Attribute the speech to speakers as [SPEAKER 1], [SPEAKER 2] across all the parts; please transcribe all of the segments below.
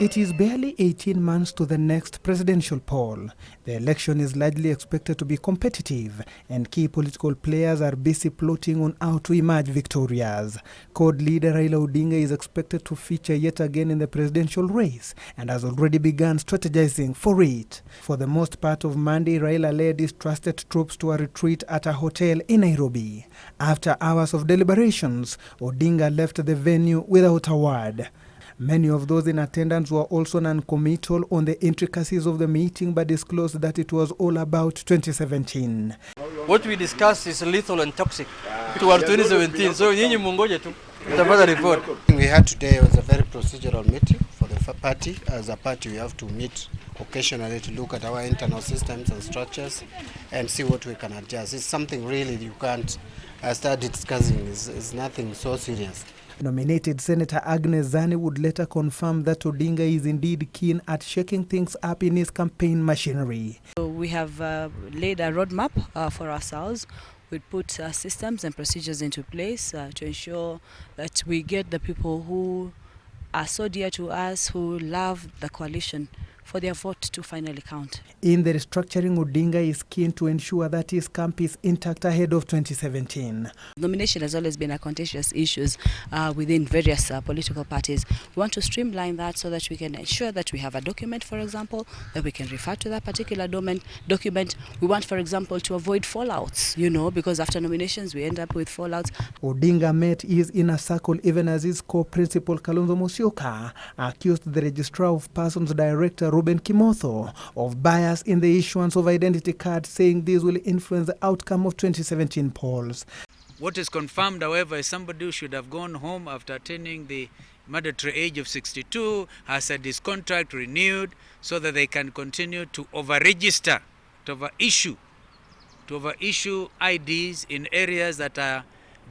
[SPEAKER 1] It is barely 18 months to the next presidential poll. The election is largely expected to be competitive, and key political players are busy plotting on how to emerge victorious. Leader Raila Odinga is expected to feature yet again in the presidential race and has already begun strategizing for it. For the most part of Monday, Raila led his trusted troops to a retreat at a hotel in Nairobi. After hours of deliberations, Odinga left the venue without a word. Many of those in attendance were also non-committal on the intricacies of the meeting, but disclosed that it was all about 2017.
[SPEAKER 2] What we discussed is lethal and toxic towards 2017. So nyinyi mungoje tu tutapata report.
[SPEAKER 3] We had today was a very procedural meeting for the party. As a party, we have to meet occasionally to look at our internal systems and structures and see what we can adjust. It's something really you can't start discussing. It's nothing so serious.
[SPEAKER 1] Nominated Senator Agnes Zani would later confirm that Odinga is indeed keen at shaking things up in his campaign machinery.
[SPEAKER 4] So we have laid a roadmap for ourselves. We put systems and procedures into place to ensure that we get the people who are so dear to us, who love the coalition, for their vote to finally count.
[SPEAKER 1] In the restructuring, Odinga is keen to ensure that his camp is intact ahead of 2017.
[SPEAKER 4] Nomination has always been a contentious issue within various political parties. We want to streamline that so that we can ensure that we have a document, for example, that we can refer to that particular document. We want, for example, to avoid fallouts, because after nominations we end up with fallouts.
[SPEAKER 1] Odinga met his inner circle even as his co-principal Kalonzo Musyoka accused the Registrar of Persons Director Kimotho of bias in the issuance of identity cards, saying this will influence the outcome of 2017 polls.
[SPEAKER 5] What is confirmed, however, is somebody who should have gone home after attaining the mandatory age of 62, has had his contract renewed so that they can continue to over-register, to over-issue IDs in areas that are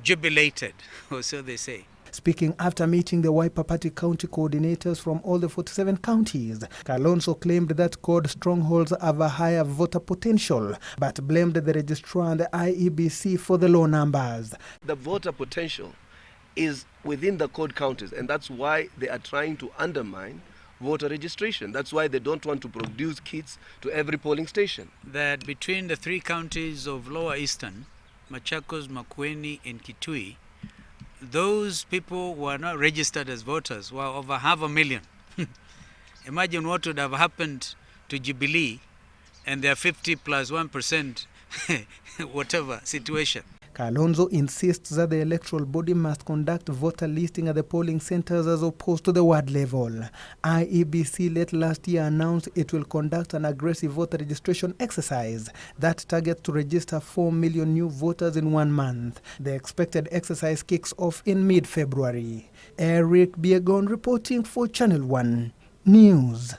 [SPEAKER 5] jubilated, or so they say.
[SPEAKER 1] Speaking after meeting the Wiper Party county coordinators from all the 47 counties, Kalonzo claimed that code strongholds have a higher voter potential, but blamed the registrar and the IEBC for the low numbers.
[SPEAKER 6] The voter potential is within the code counties, and that's why they are trying to undermine voter registration. That's why they don't want to produce kits to every polling station.
[SPEAKER 5] That between the three counties of Lower Eastern, Machakos, Makueni, and Kitui, those people who are not registered as voters were over 500,000. Imagine what would have happened to Jubilee and their 50 plus 1% whatever situation.
[SPEAKER 1] Kalonzo insists that the electoral body must conduct voter listing at the polling centers as opposed to the ward level. IEBC late last year announced it will conduct an aggressive voter registration exercise that targets to register 4 million new voters in 1 month. The expected exercise kicks off in mid-February. Eric Biegon reporting for Channel 1 News.